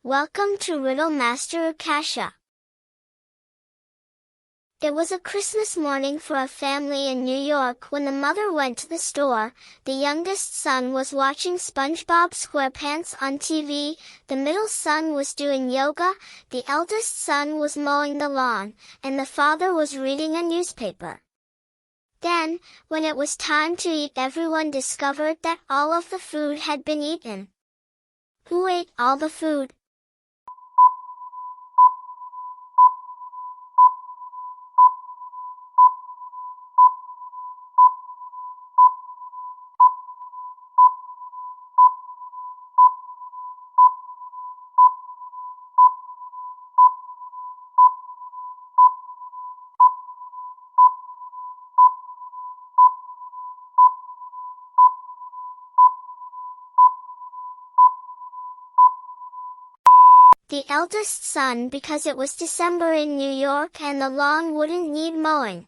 Welcome to Riddle Master Ukasha. It was a Christmas morning for a family in New York when the mother went to the store. The youngest son was watching SpongeBob SquarePants on TV, the middle son was doing yoga, the eldest son was mowing the lawn, and the father was reading a newspaper. Then, when it was time to eat, everyone discovered that all of the food had been eaten. Who ate all the food? The eldest son, because it was December in New York and the lawn wouldn't need mowing.